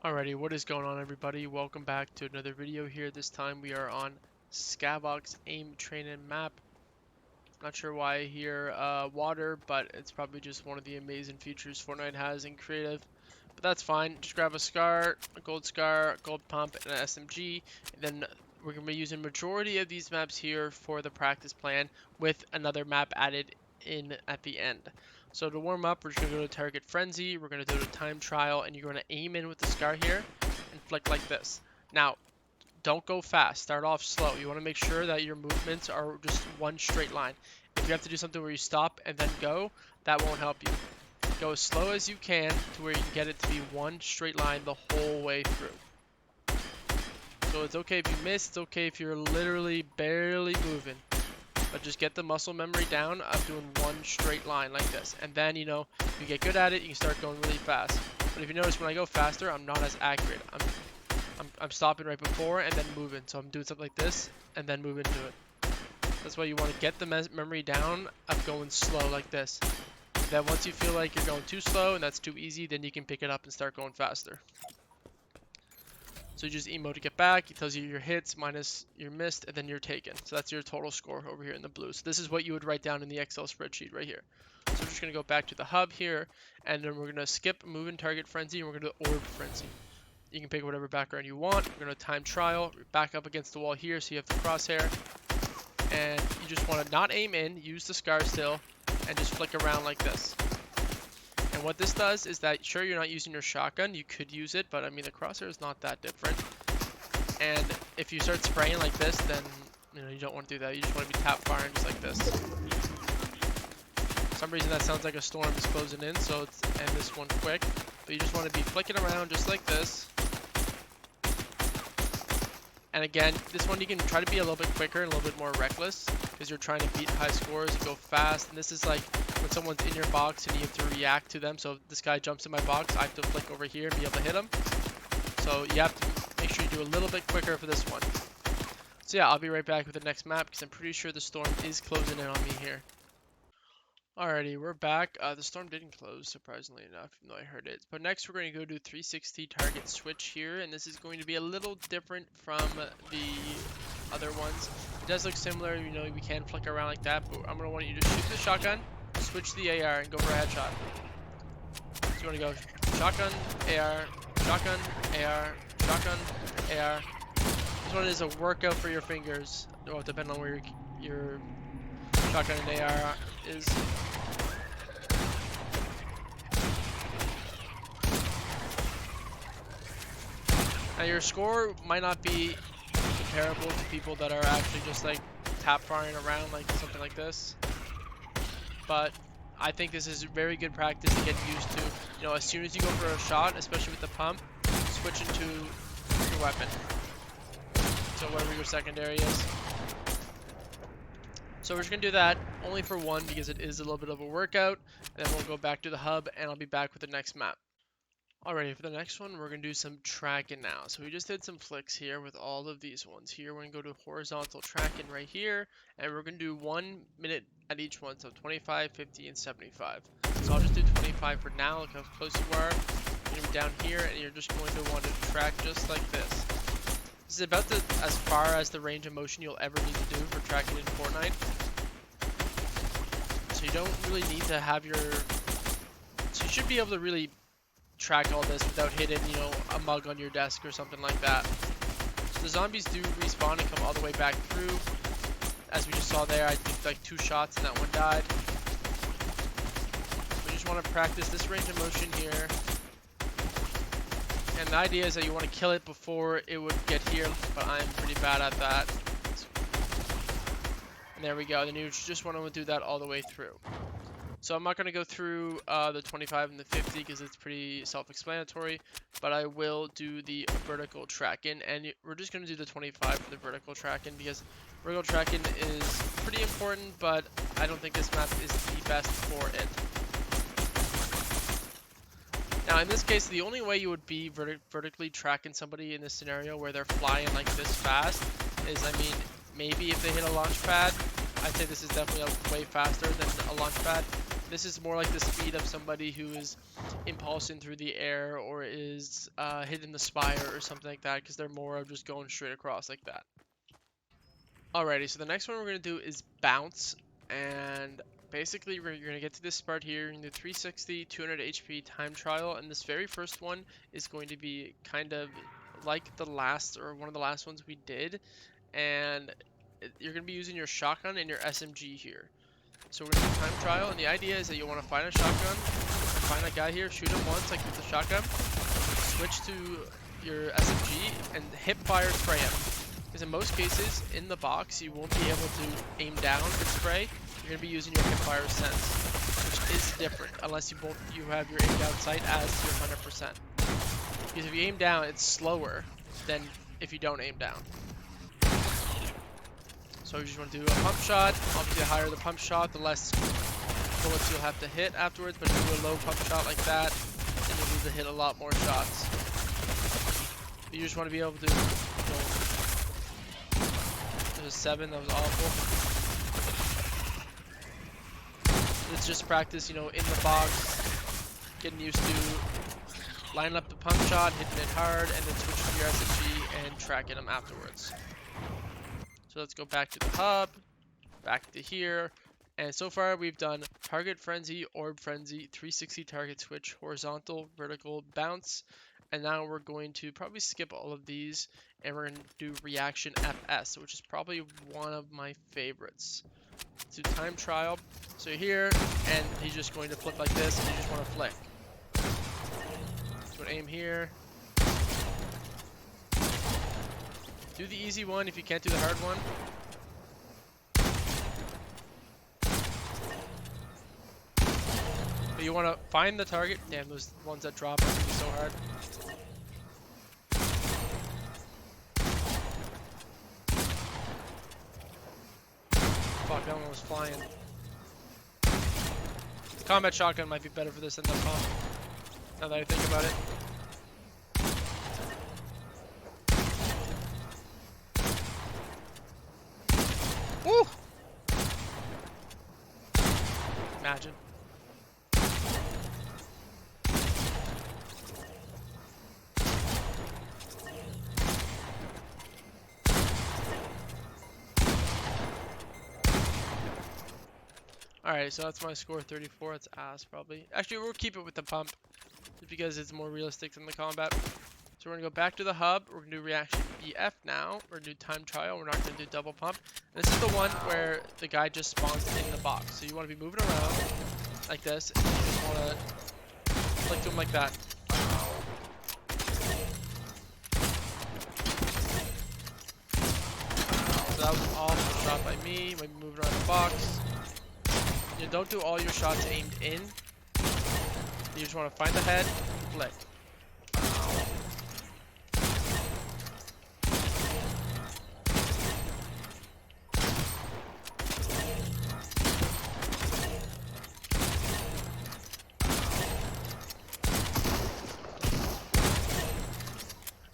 Alrighty, what is going on everybody? Welcome back to another video here. This time we are on Skybox Aim Training map. Not sure why I hear water, but it's probably just one of the amazing features Fortnite has in creative. But that's fine. Just grab a SCAR, a gold pump, and an SMG. And then we're going to be using majority of these maps here for the practice plan with another map added in at the end. So to warm up, we're just going to go to Target Frenzy, we're going to do a time trial, and you're going to aim in with the SCAR here and flick like this. Now, don't go fast. Start off slow. You want to make sure that your movements are just one straight line. If you have to do something where you stop and then go, that won't help you. Go as slow as you can to where you can get it to be one straight line the whole way through. So it's okay if you miss, it's okay if you're literally barely moving. But just get the muscle memory down of doing one straight line like this. And then, you get good at it, you can start going really fast. But if you notice, when I go faster, I'm not as accurate. I'm stopping right before and then moving. So I'm doing something like this and then moving to it. That's why you want to get the memory down of going slow like this. And then once you feel like you're going too slow and that's too easy, then you can pick it up and start going faster. So you just emote to get back. It tells you your hits minus your missed, and then you're taken. So that's your total score over here in the blue. So this is what you would write down in the Excel spreadsheet right here. So we're just going to go back to the hub here, and then we're going to skip move and target frenzy, and we're going to do orb frenzy. You can pick whatever background you want. We're going to time trial, back up against the wall here so you have the crosshair. And you just want to not aim in, use the SCAR still, and just flick around like this. And what this does is that, sure, you're not using your shotgun, you could use it, but I mean the crosshair is not that different. And if you start spraying like this, then you don't want to do that. You just want to be tap firing just like this. For some reason that sounds like a storm is closing in, so let's end this one quick. But you just want to be flicking around just like this. And again, this one you can try to be a little bit quicker and a little bit more reckless because you're trying to beat high scores and go fast. And this is like when someone's in your box and you have to react to them. So if this guy jumps in my box, I have to flick over here and be able to hit him. So you have to make sure you do a little bit quicker for this one. So yeah, I'll be right back with the next map because I'm pretty sure the storm is closing in on me here. Alrighty, we're back. The storm didn't close, surprisingly enough, even though I heard it. But next we're going to go do 360 target switch here, and this is going to be a little different from the other ones. It does look similar, we can flick around like that, but I'm going to want you to shoot the shotgun, switch the AR, and go for a headshot. So you want to go shotgun, AR, shotgun, AR, shotgun, AR. This one is a workout for your fingers, well, depending on where your shotgun and AR is. Now your score might not be comparable to people that are actually just like tap firing around like something like this, but I think this is very good practice to get used to. As soon as you go for a shot, especially with the pump, switch into your weapon. So whatever your secondary is. So we're just going to do that only for one because it is a little bit of a workout, and then we'll go back to the hub and I'll be back with the next map. Alrighty, for the next one, we're going to do some tracking now. So we just did some flicks here with all of these ones. Here, we're going to go to horizontal tracking right here, and we're going to do 1 minute at each one. So 25, 50, and 75. So I'll just do 25 for now. Look how close you are. You're down here, and you're just going to want to track just like this. This is about as far as the range of motion you'll ever need to do for tracking in Fortnite. So you don't really need to have so you should be able to really track all this without hitting, a mug on your desk or something like that. So the zombies do respawn and come all the way back through. As we just saw there, I think like 2 shots and that one died. We just want to practice this range of motion here. And the idea is that you want to kill it before it would get here, but I'm pretty bad at that. And there we go. Then you just want to do that all the way through. So I'm not going to go through the 25 and the 50 because it's pretty self-explanatory, but I will do the vertical tracking, and we're just going to do the 25 for the vertical tracking because vertical tracking is pretty important, but I don't think this map is the best for it. Now in this case, the only way you would be vertically tracking somebody in this scenario where they're flying like this fast is, maybe if they hit a launch pad. I'd say this is definitely way faster than a launch pad. This is more like the speed of somebody who is impulsing through the air or is hitting the spire or something like that, because they're more of just going straight across like that. Alrighty, so the next one we're going to do is bounce, and basically you're going to get to this part here, you're going to do 360, 200 HP time trial, and this very first one is going to be kind of like the last, or one of the last ones we did, and you're going to be using your shotgun and your SMG here. So we're going to do time trial, and the idea is that you'll want to find a shotgun, find a guy here, shoot him once, like with the shotgun, switch to your SMG, and hip fire spray him. Because in most cases, in the box, you won't be able to aim down and spray. You're going to be using your hip fire sense, which is different, unless you have your aim down sight as your 100%. Because if you aim down, it's slower than if you don't aim down. So you just want to do a pump shot. Obviously, the higher the pump shot, the less bullets you'll have to hit afterwards. But if you do a low pump shot like that, then you'll need to hit a lot more shots. But you just want to be able to, there's a 7, that was awful. It's just practice, in the box, getting used to lining up the pump shot, hitting it hard, and then switching to your SMG and tracking them afterwards. So let's go back to the hub, back to here, and so far we've done target frenzy, orb frenzy, 360 target switch, horizontal, vertical, bounce, and now we're going to probably skip all of these, and we're going to do reaction FS, which is probably one of my favorites. Let's do time trial. So here, and he's just going to flip like this, and you just want to flick. So aim here. Do the easy one if you can't do the hard one. But you want to find the target. Damn, those ones that drop are going to be so hard. Fuck, that one was flying. The combat shotgun might be better for this than the pump, now that I think about it. Woo! Imagine. Alright, so that's my score, 34. It's ass, probably. Actually, we'll keep it with the pump, just because it's more realistic than the combat. So we're going to go back to the hub. We're going to do reaction BF now. We're going to do time trial. We're not going to do double pump. And this is the one where the guy just spawns in the box. So you want to be moving around like this, and you just want to flick to him like that. So that was an awful shot by me. Maybe moving around the box. You don't do all your shots aimed in. You just want to find the head, flick.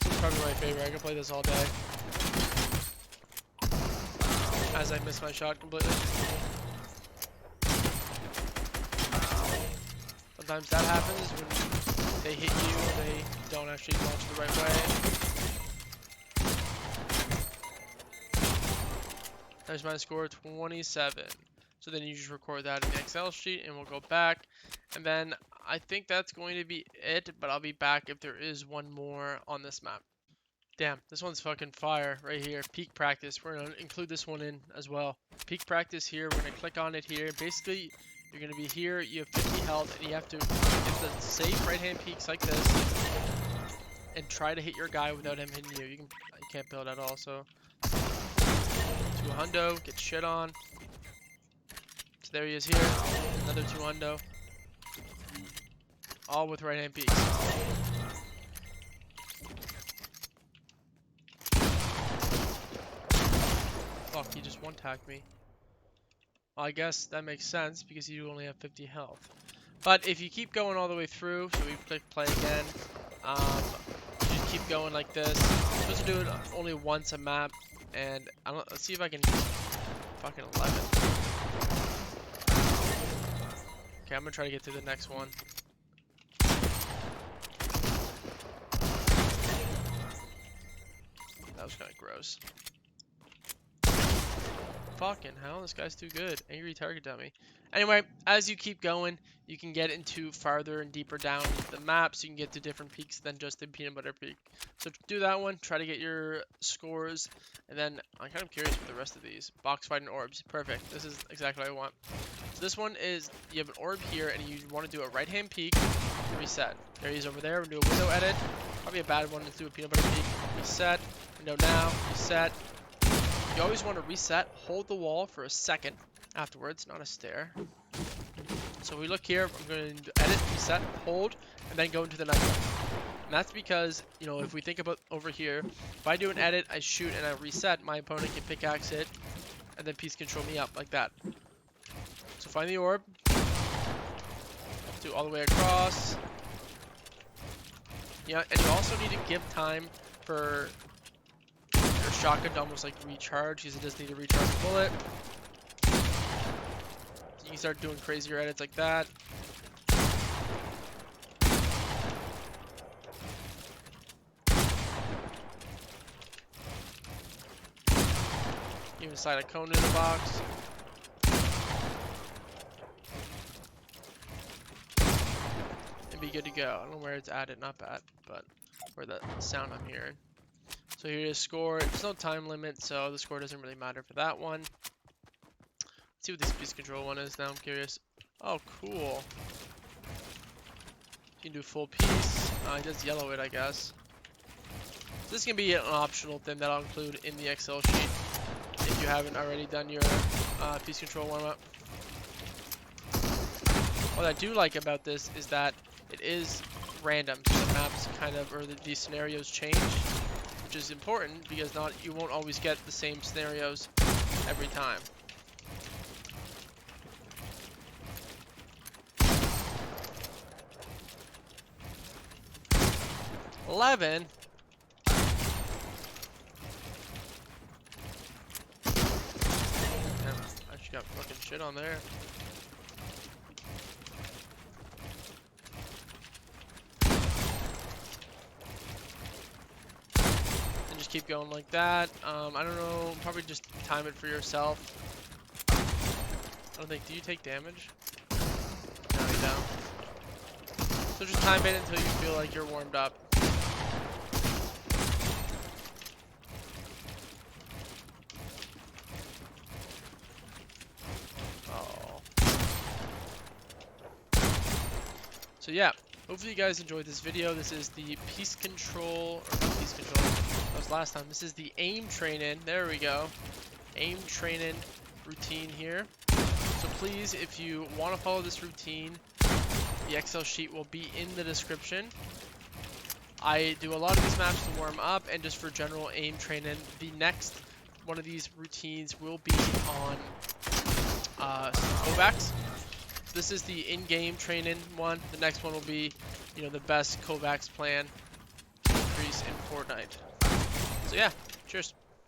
This is probably my favorite. I can play this all day. As I miss my shot completely. Sometimes that happens when they hit you and they don't actually launch the right way. There's my score, 27. So then you just record that in the Excel sheet and we'll go back. And then I think that's going to be it, but I'll be back if there is one more on this map. Damn, this one's fucking fire right here. Peak practice. We're going to include this one in as well. Peak practice here. We're going to click on it here. Basically, you're going to be here. You have 50 health, and you have to get the safe right-hand peaks like this and try to hit your guy without him hitting you. You can't build at all, so 2-hundo, get shit on. So there he is here. Another 2-hundo. All with right-hand peaks. Fuck, he just one-tacked me. Well, I guess that makes sense because you only have 50 health. But if you keep going all the way through, so we click play again, you just keep going like this. You're supposed to do it only once a map, and let's see if I can fucking 11. Okay, I'm gonna try to get to the next one. That was kind of gross. Fucking hell, this guy's too good. Angry target dummy. Anyway, as you keep going, you can get into farther and deeper down the map, so you can get to different peaks than just the peanut butter peak. So do that one, try to get your scores, and then I'm kind of curious with the rest of these. Box fight and orbs, perfect. This is exactly what I want. So this one is, you have an orb here, and you want to do a right-hand peek, reset. There he is over there, we'll do a window edit. Probably a bad one, let's do a peanut butter peek, reset, window now, reset. You always want to reset, hold the wall for a second afterwards, not a stare. So we look here, I'm going to edit, reset, hold, and then go into the next one. And that's because, you know, if we think about over here, if I do an edit, I shoot, and I reset, my opponent can pickaxe it, and then piece control me up like that. So find the orb, do all the way across. Yeah, and you also need to give time for your shotgun to almost like recharge, because it does need to recharge the bullet. You can start doing crazier edits like that. Even slide a cone in the box. And be good to go. I don't know where it's at, not at, but where the sound I'm hearing. So here is score. There's no time limit, so the score doesn't really matter for that one. Let's see what this piece control one is now, I'm curious. Oh, cool. You can do full piece. It does yellow it, I guess. So this can be an optional thing that I'll include in the Excel sheet if you haven't already done your piece control warm-up. What I do like about this is that it is random, so the maps kind of, or these scenarios change, which is important because you won't always get the same scenarios every time. $11. Damn, I just got fucking shit on there. And just keep going like that. I don't know, probably just time it for yourself. I don't think, do you take damage? No, you don't. So just time it until you feel like you're warmed up. So yeah, hopefully you guys enjoyed this video. This is the piece control, or not piece control, that was last time. This is the aim training, there we go. Aim training routine here. So please, if you want to follow this routine, the Excel sheet will be in the description. I do a lot of these maps to warm up and just for general aim training. The next one of these routines will be on Kovacs. This is the in-game training one. The next one will be, you know, the best Kovacs plan to increase in Fortnite. So yeah, cheers.